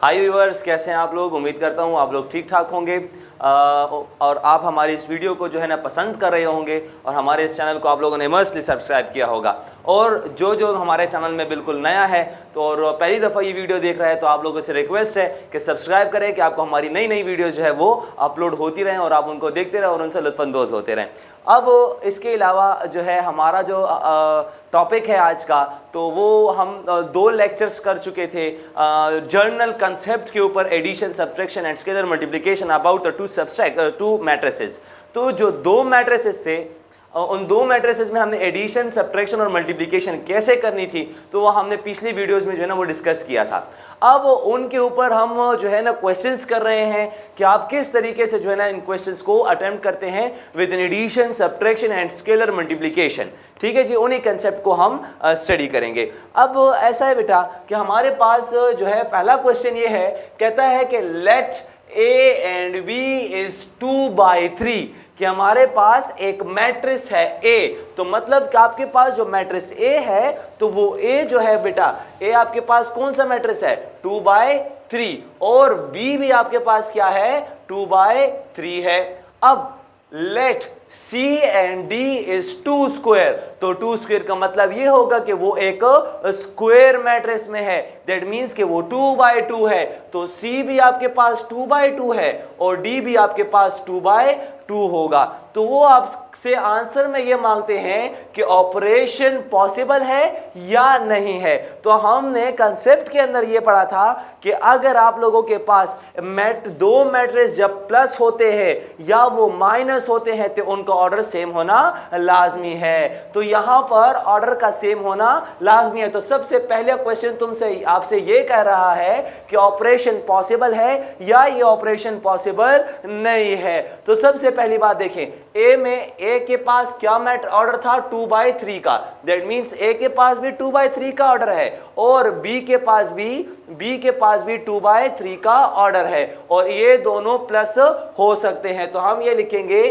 हाय viewers, कैसे हैं आप लोग। उम्मीद करता हूँ आप लोग ठीक ठाक होंगे और आप हमारी इस वीडियो को जो है ना पसंद कर रहे होंगे और हमारे इस चैनल को आप लोगों ने मस्टली सब्सक्राइब किया होगा। और जो हमारे चैनल में बिल्कुल नया है तो और पहली दफ़ा ये वीडियो देख रहा है तो आप लोगों से रिक्वेस्ट है कि सब्सक्राइब करें कि आपको हमारी नई नई वीडियो जो है वो अपलोड होती रहें और आप उनको देखते रहें और उनसे लुत्फ़अंदोज़ होते रहें। अब इसके अलावा जो है हमारा जो टॉपिक है आज का, तो वो हम 2 लेक्चर्स कर चुके थे जर्नल कंसेप्ट के ऊपर, addition, subtraction and scalar multiplication about the two matrices. तो जो 2 मैट्रिसेस थे उन 2 मैट्रिसेस में हमने एडिशन, सब्ट्रैक्शन और मल्टीप्लिकेशन कैसे करनी थी तो वो हमने पिछली वीडियोस में जो है ना वो डिस्कस किया था। अब उनके ऊपर हम जो है ना क्वेश्चंस कर रहे हैं कि आप किस तरीके से जो है ना इन क्वेश्चंस को अटेम्प्ट करते हैं within addition, subtraction and scalar multiplication. ठीक है जी, उन्हीं कंसेप्ट को हम स्टडी करेंगे। अब ऐसा है बेटा कि हमारे पास जो है पहला क्वेश्चन ये है, कहता है कि let A and B is 2/3, कि हमारे पास एक मैट्रिक्स है A। तो मतलब कि आपके पास जो मैट्रिक्स A है तो वो A जो है बेटा, A आपके पास कौन सा मैट्रिक्स है, 2/3, और B भी आपके पास क्या है, 2/3 है। अब let C and D is 2² तो 2² का मतलब ये होगा कि वो एक स्क्वायर मैट्रिक्स में है, दैट मीन्स कि वो 2/2 है। तो C भी आपके पास 2/2 है और D भी आपके पास 2/2 होगा। तो वो आपसे आंसर में ये मांगते हैं कि ऑपरेशन पॉसिबल है या नहीं है। तो हमने कंसेप्ट के अंदर ये पढ़ा था कि अगर आप लोगों के पास 2 मैट्रिक्स जब प्लस होते हैं या वो माइनस होते हैं तो उनका ऑर्डर सेम होना लाजमी है। तो यहां पर ऑर्डर का सेम होना लाजमी है। तो सबसे पहले क्वेश्चन तुमसे आपसे ये कह रहा है कि ऑपरेशन पॉसिबल है या ये ऑपरेशन पॉसिबल नहीं है। तो सबसे पहली बात देखें, ए के पास क्या ऑर्डर था, 2/3 का, दैट मींस ए के पास भी 2/3 का ऑर्डर है और बी के पास भी 2/3 का ऑर्डर है और ये दोनों प्लस हो सकते हैं। तो हम ये लिखेंगे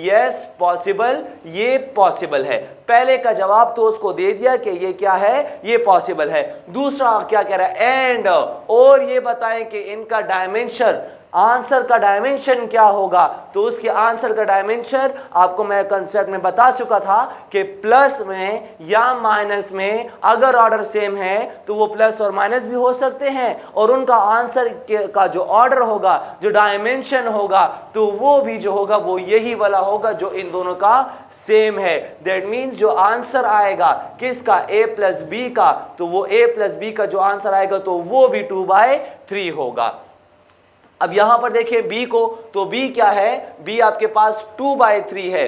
यस पॉसिबल, ये पॉसिबल है। पहले का जवाब तो उसको दे दिया कि ये क्या है, ये पॉसिबल है। दूसरा क्या कह रहा है, एंड, और ये बताएं कि इनका डायमेंशन, आंसर का डायमेंशन क्या होगा। तो उसके आंसर का डायमेंशन आपको मैं कंसेप्ट में बता चुका था कि प्लस में या माइनस में अगर ऑर्डर सेम है तो वो प्लस और माइनस भी हो सकते हैं और उनका आंसर का जो ऑर्डर होगा, जो डायमेंशन होगा, तो वो भी जो होगा वो यही वाला होगा जो इन दोनों का सेम है। दैट मीन्स जो आंसर आएगा किसका, A+B का, तो वो A+B का जो आंसर आएगा तो वो भी 2/3 होगा। अब यहां पर देखिए B को, तो B क्या है, B आपके पास 2/3 है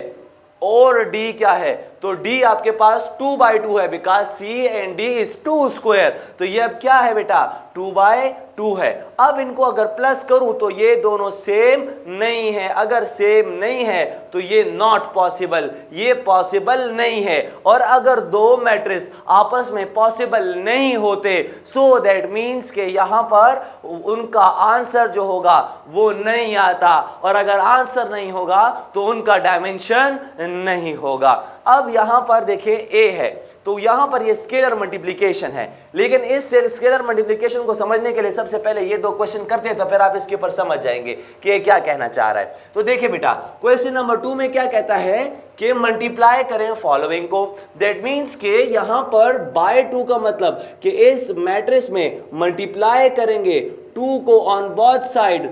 और D क्या है, तो D आपके पास 2/2 है, because C and D is 2²। तो ये अब क्या है बेटा, 2/2 है। अब इनको अगर प्लस करूं तो ये दोनों सेम नहीं है, अगर सेम नहीं है तो ये नॉट पॉसिबल, ये पॉसिबल नहीं है। और अगर 2 मैट्रिक्स आपस में पॉसिबल नहीं होते सो दैट मीन्स के यहां पर उनका आंसर जो होगा वो नहीं आता, और अगर आंसर नहीं होगा तो उनका डायमेंशन नहीं होगा। अब यहां पर देखिए A है, तो यहां पर ये स्केलर मल्टीप्लिकेशन है, लेकिन इस स्केलर मल्टीप्लिकेशन को समझने के लिए सबसे पहले ये 2 क्वेश्चन करते हैं तो फिर आप इसके ऊपर समझ जाएंगे कि ये क्या कहना चाह रहा है। तो देखिए बेटा, क्वेश्चन नंबर 2 में क्या कहता है कि मल्टीप्लाई करें फॉलोइंग को। दैट मीन्स के यहां पर बाय 2 का मतलब कि इस मैट्रिक्स में मल्टीप्लाई करेंगे 2 को ऑन बोथ साइड,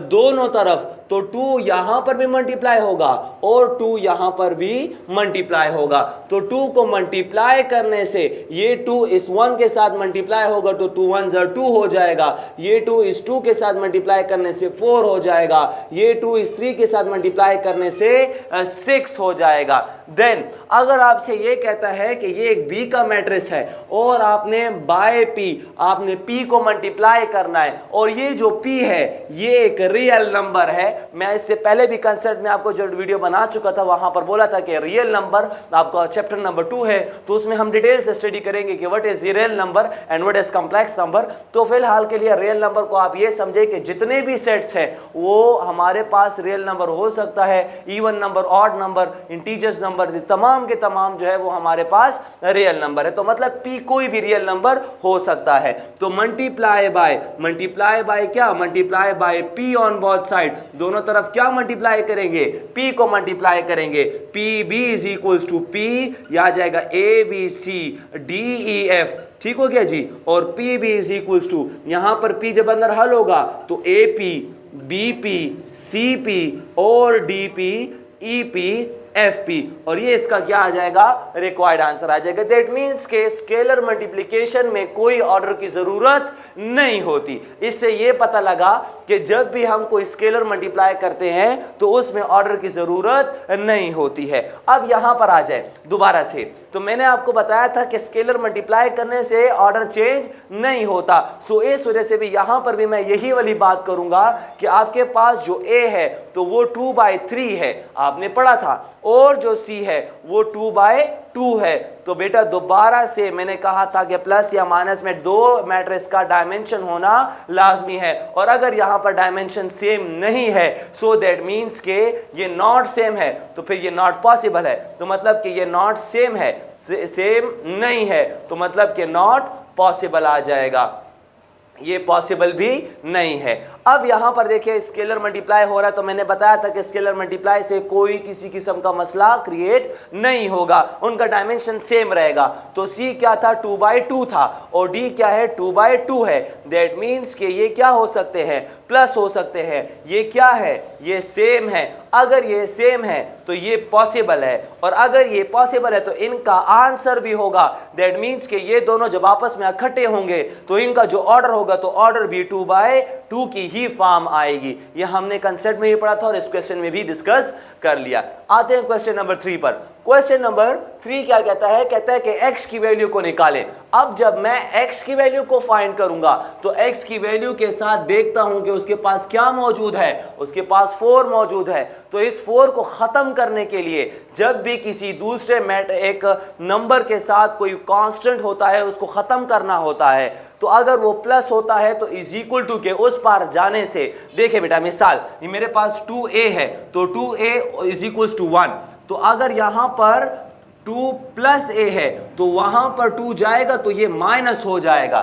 दोनों तरफ, तो 2 यहां पर भी मल्टीप्लाई होगा और 2 यहां पर भी मल्टीप्लाई होगा। तो 2 को मल्टीप्लाई करने से ये 2 इस 1 के साथ मल्टीप्लाई होगा तो 2 1 2 हो जाएगा, ये 2 इस 2 के साथ मल्टीप्लाई करने से 4 हो जाएगा, ये 2 इस 3 के साथ मल्टीप्लाई करने से 6 हो जाएगा। देन अगर आपसे ये कहता है कि ये एक B का मैट्रिक्स है और आपने बाय P, आपने P को मल्टीप्लाई करना है और ये जो P है ये एक रियल नंबर है। मैं इससे पहले भी कंसेप्ट में आपको जो वीडियो बना चुका था वहां पर बोला था कि रियल नंबर आपका चैप्टर नंबर 2 है तो उसमें हम डिटेल से स्टडी करेंगे कि what is real number and what is complex number. तो फिलहाल के लिए रियल नंबर को आप ये समझे कि जितने भी सेट्स हैं वो हमारे पास रियल नंबर हो सकता है, even number, odd number, integers number, तमाम के तमाम जो है वो हमारे पास रियल नंबर है। तो मतलब P कोई भी रियल नंबर हो सकता है। तो मल्टीप्लाई मल्टीप्लाई बाय क्या, multiply by p on both side, दोनों तरफ क्या मल्टीप्लाई करेंगे, p को मल्टीप्लाई करेंगे, p B is equals to p, या जाएगा a b c d e f, ठीक हो गया जी। और P B is equals to, यहां पर p जब अंदर हल होगा तो A P B P C P और D P E P F P, और ये इसका क्या आ जाएगा, रिक्वायर्ड आंसर आ जाएगा। दैट मीन्स के स्केलर मल्टीप्लिकेशन में कोई ऑर्डर की जरूरत नहीं होती। इससे ये पता लगा कि जब भी हम कोई स्केलर मल्टीप्लाई करते हैं तो उसमें ऑर्डर की जरूरत नहीं होती है। अब यहां पर आ जाए दोबारा से, तो मैंने आपको बताया था कि स्केलर मल्टीप्लाई करने से ऑर्डर चेंज नहीं होता। सो इस वजह से भी यहां पर भी मैं यही वाली बात करूंगा कि आपके पास जो a है तो वो 2/3 है, आपने पढ़ा था, और जो c है वो 2/2 है। तो बेटा दोबारा से मैंने कहा था कि प्लस या माइनस में दो मैट्रिक्स का डायमेंशन होना लाजमी है, और अगर यहां पर डायमेंशन सेम नहीं है सो दैट मीन्स के ये नॉट सेम है, तो फिर ये नॉट पॉसिबल है। तो मतलब कि ये नॉट सेम है, सेम नहीं है, तो मतलब कि नॉट पॉसिबल आ जाएगा, ये पॉसिबल भी नहीं है। अब यहां पर देखिए स्केलर मल्टीप्लाई हो रहा है, तो मैंने बताया था कि स्केलर मल्टीप्लाई से कोई किसी किस्म का मसला क्रिएट नहीं होगा, उनका डायमेंशन सेम रहेगा। तो c क्या था, 2/2 था, और d क्या है, 2/2 है। दैट मीन्स कि ये क्या हो सकते हैं, प्लस हो सकते हैं। ये क्या है, ये सेम है। अगर ये सेम है तो ये पॉसिबल है, और अगर ये पॉसिबल है तो इनका आंसर भी होगा। दैट मीन्स कि ये दोनों जब आपस में इकट्ठे होंगे तो इनका जो ऑर्डर होगा तो ऑर्डर भी 2/2 की ही फॉर्म आएगी। ये हमने कंसेप्ट में ही पढ़ा था और इस क्वेश्चन में भी डिस्कस कर लिया। आते हैं क्वेश्चन नंबर 3 पर। क्वेश्चन नंबर 3 क्या कहता है, कहता है कि x की वैल्यू को निकालें। अब जब मैं x की वैल्यू को फाइंड करूंगा तो x की वैल्यू के साथ देखता हूं कि उसके पास क्या मौजूद है, उसके पास 4 मौजूद है। तो इस 4 को खत्म करने के लिए जब भी किसी दूसरे एक नंबर के साथ कोई कांस्टेंट होता है उसको खत्म करना होता है, तो अगर वो प्लस होता है तो इज इक्वल टू के उस पार जाने से, देखिए बेटा मिसाल, ये मेरे पास 2a है तो 2a इज इक्वल टू 1, तो अगर यहां पर 2 प्लस a है तो वहां पर 2 जाएगा तो ये माइनस हो जाएगा,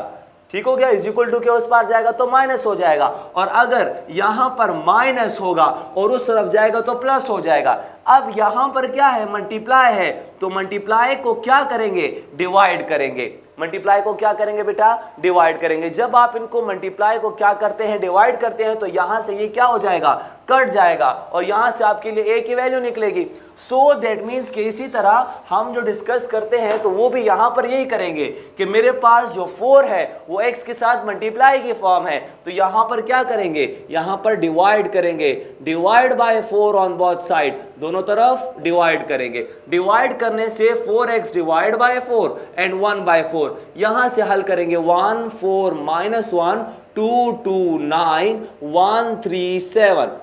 ठीक हो गया, इज इक्वल टू के उस पार जाएगा तो माइनस हो जाएगा। और अगर यहां पर माइनस होगा और उस तरफ जाएगा तो प्लस हो जाएगा। अब यहां पर क्या है, मल्टीप्लाई है, तो मल्टीप्लाई को क्या करेंगे, डिवाइड करेंगे। मल्टीप्लाई को क्या करेंगे बेटा, डिवाइड करेंगे। जब आप इनको मल्टीप्लाई को क्या करते हैं, डिवाइड करते हैं, तो यहां से ये क्या हो जाएगा, कट जाएगा, और यहां से आपके लिए a की वैल्यू निकलेगी। सो दैट मीन्स कि इसी तरह हम जो डिस्कस करते हैं तो वो भी यहां पर यही करेंगे कि मेरे पास जो 4 है वो x के साथ मल्टीप्लाई की फॉर्म है, तो यहां पर क्या करेंगे, यहां पर डिवाइड करेंगे, divide by 4 on both side, दोनों तरफ डिवाइड करेंगे। डिवाइड करने से 4x डिवाइड बाय 4 एंड 1/4, यहां से हल करेंगे 1 4 -1 2 2 9 1 3 7,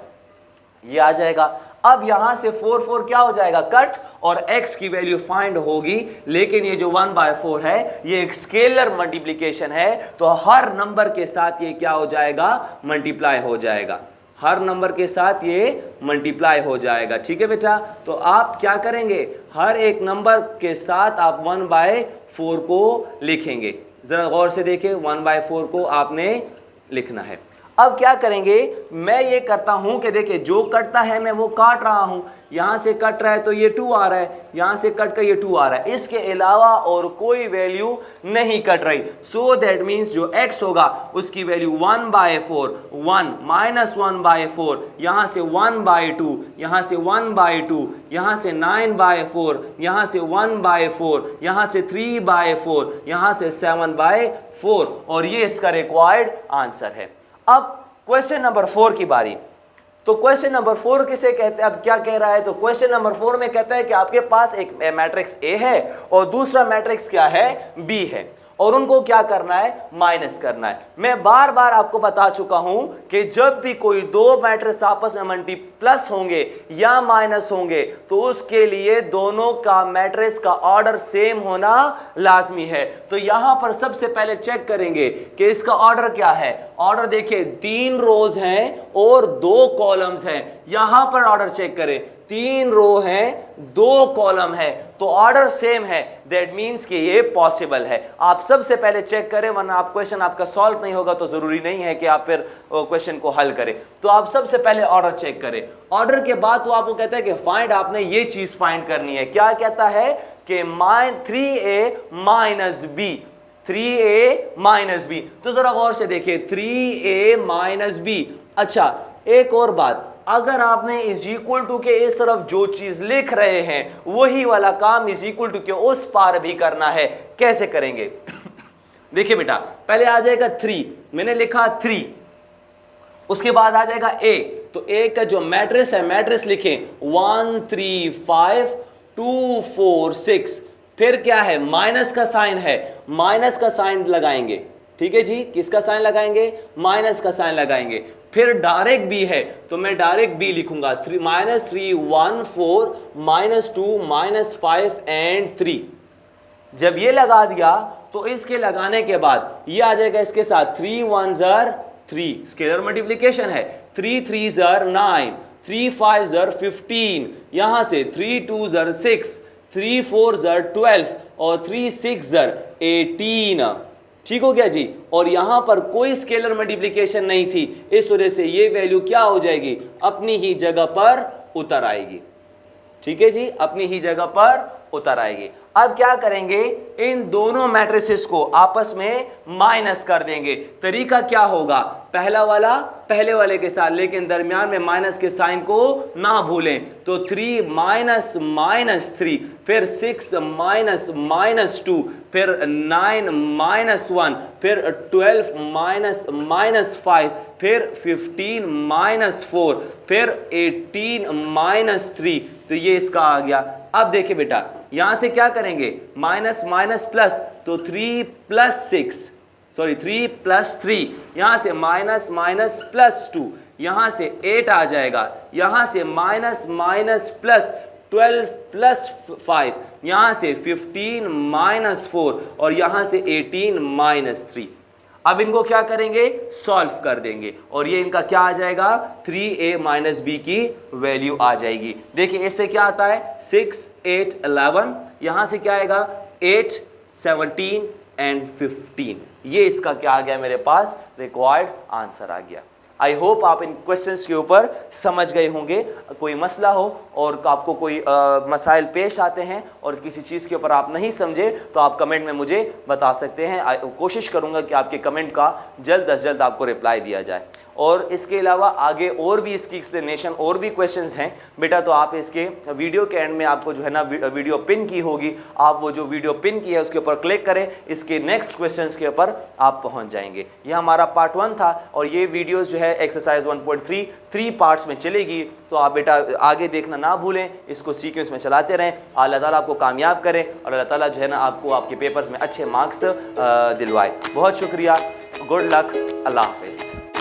ये आ जाएगा। अब यहां से 4 4 क्या हो जाएगा, कट, और x की वैल्यू फाइंड होगी। लेकिन ये जो 1/4 है ये एक स्केलर मल्टीप्लिकेशन है, तो हर नंबर के साथ ये क्या हो जाएगा, मल्टीप्लाई हो जाएगा, हर नंबर के साथ ये मल्टीप्लाई हो जाएगा। ठीक है बेटा, तो आप क्या करेंगे, हर एक नंबर के साथ आप 1/4 को लिखेंगे। जरा गौर से देखिए, 1/4 को आपने लिखना है। अब क्या करेंगे, मैं ये करता हूं कि देखिए जो कटता है मैं वो काट रहा हूं, यहां से कट रहा है तो ये 2 आ रहा है, यहां से कट कर ये 2 आ रहा है, इसके अलावा और कोई वैल्यू नहीं कट रही। सो दैट मीन्स जो x होगा उसकी वैल्यू 1/4, 1 -1/4, यहां से 1/2, यहां से 1/2, यहां से 9/4, यहां से 1/4, यहां से 3/4, यहां से 7/4, और ये इसका रिक्वायर्ड आंसर है। अब क्वेश्चन नंबर 4 की बारी। तो क्वेश्चन नंबर 4 किसे कहते हैं, अब क्या कह रहा है, तो क्वेश्चन नंबर 4 में कहता है कि आपके पास एक मैट्रिक्स A है और दूसरा मैट्रिक्स क्या है, B है, और उनको क्या करना है, माइनस करना है। मैं बार बार आपको बता चुका हूं कि जब भी कोई दो मैट्रिक्स आपस में मल्टीप्लस होंगे या माइनस होंगे तो उसके लिए दोनों का मैट्रिक्स का ऑर्डर सेम होना लाजमी है। तो यहां पर सबसे पहले चेक करेंगे कि इसका ऑर्डर क्या है। ऑर्डर देखिए 3 रोज हैं और 2 कॉलम्स हैं। यहां पर ऑर्डर चेक करें, 3 रो हैं 2 कॉलम है, तो ऑर्डर सेम है, दैट मीन्स कि ये पॉसिबल है। आप सबसे पहले चेक करें, वरना आप क्वेश्चन आपका सॉल्व नहीं होगा तो जरूरी नहीं है कि आप फिर क्वेश्चन को हल करें। तो आप सबसे पहले ऑर्डर चेक करें। ऑर्डर के बाद तो आपको कहता है कि फाइंड, आपने ये चीज फाइंड करनी है। क्या कहता है कि 3a minus b, 3a minus b। तो जरा गौर से देखिए 3a माइनस b। अच्छा एक और बात, अगर आपने इज इक्वल टू के इस तरफ जो चीज लिख रहे हैं वही वाला काम इज इक्वल टू के उस पार भी करना है, कैसे करेंगे? देखिए बेटा, पहले आ जाएगा 3, मैंने लिखा 3, उसके बाद आ जाएगा a, तो a का जो मैट्रिक्स है मैट्रिक्स लिखें 1 3 5 2 4 6, फिर क्या है माइनस का साइन है, माइनस का साइन लगाएंगे। ठीक है जी, किसका साइन लगाएंगे? माइनस का साइन लगाएंगे। फिर डायरेक्ट b है तो मैं डायरेक्ट b लिखूंगा, 3 -3 1 4 -2 -5 एंड 3। जब ये लगा दिया तो इसके लगाने के बाद ये आ जाएगा इसके साथ 3 1 ज़र 3, स्केलर मल्टीप्लिकेशन है, 3 3 ज़र 9, 3 5 ज़र 15, यहां से 3 2 ज़र 6, 3 4 ज़र 12 और 3 6 ज़र 18। ठीक हो गया जी। और यहां पर कोई स्केलर मल्टीप्लिकेशन नहीं थी, इस वजह से ये वैल्यू क्या हो जाएगी? अपनी ही जगह पर उतर आएगी। ठीक है जी, अपनी ही जगह पर उतर आएगी। अब क्या करेंगे? इन दोनों मैट्रिसेस को आपस में माइनस कर देंगे। तरीका क्या होगा? पहला वाला पहले वाले के साथ, लेकिन दरमियान में माइनस के साइन को ना भूलें। तो 3 माइनस माइनस 3, फिर 6 माइनस माइनस 2, फिर 9 माइनस 1, फिर 12 माइनस माइनस 5, फिर 15 माइनस 4, फिर 18 माइनस 3। तो ये इसका आ गया। अब देखिए बेटा, यहां से क्या करेंगे? माइनस माइनस प्लस, तो 3 प्लस 6, सॉरी 3 प्लस 3, यहां से माइनस माइनस प्लस 2, यहां से 8 आ जाएगा, यहां से माइनस माइनस प्लस 12 प्लस 5, यहां से 15 माइनस 4 और यहां से 18 माइनस 3। अब इनको क्या करेंगे? सॉल्व कर देंगे और ये इनका क्या आ जाएगा? 3a माइनस b की वैल्यू आ जाएगी। देखिए इससे क्या आता है? 6 8 11, यहां से क्या आएगा? 8 17 एंड 15। ये इसका क्या आ गया? मेरे पास रिक्वायर्ड आंसर आ गया। आई होप आप इन क्वेश्चंस के ऊपर समझ गए होंगे। कोई मसला हो और आपको कोई मसाइल पेश आते हैं और किसी चीज़ के ऊपर आप नहीं समझे तो आप कमेंट में मुझे बता सकते हैं। कोशिश करूंगा कि आपके कमेंट का जल्द अज जल्द आपको रिप्लाई दिया जाए। और इसके अलावा आगे और भी इसकी एक्सप्लेनेशन और भी क्वेश्चंस हैं बेटा, तो आप इसके वीडियो के एंड में आपको जो है ना वीडियो पिन की होगी, आप वो जो वीडियो पिन की है उसके ऊपर क्लिक करें, इसके नेक्स्ट क्वेश्चंस के ऊपर आप पहुंच जाएंगे। ये हमारा पार्ट 1 था और ये वीडियोस जो है एक्सरसाइज 1.3 3 पार्ट्स में चलेगी। तो आप बेटा आगे देखना ना भूलें, इसको सीक्वेंस में चलाते रहें। अल्लाह ताला आपको कामयाब करें और अल्लाह ताला जो है ना आपको आपके पेपर्स में अच्छे मार्क्स दिलवाए। बहुत शुक्रिया, गुड लक, अल्लाह हाफिज़।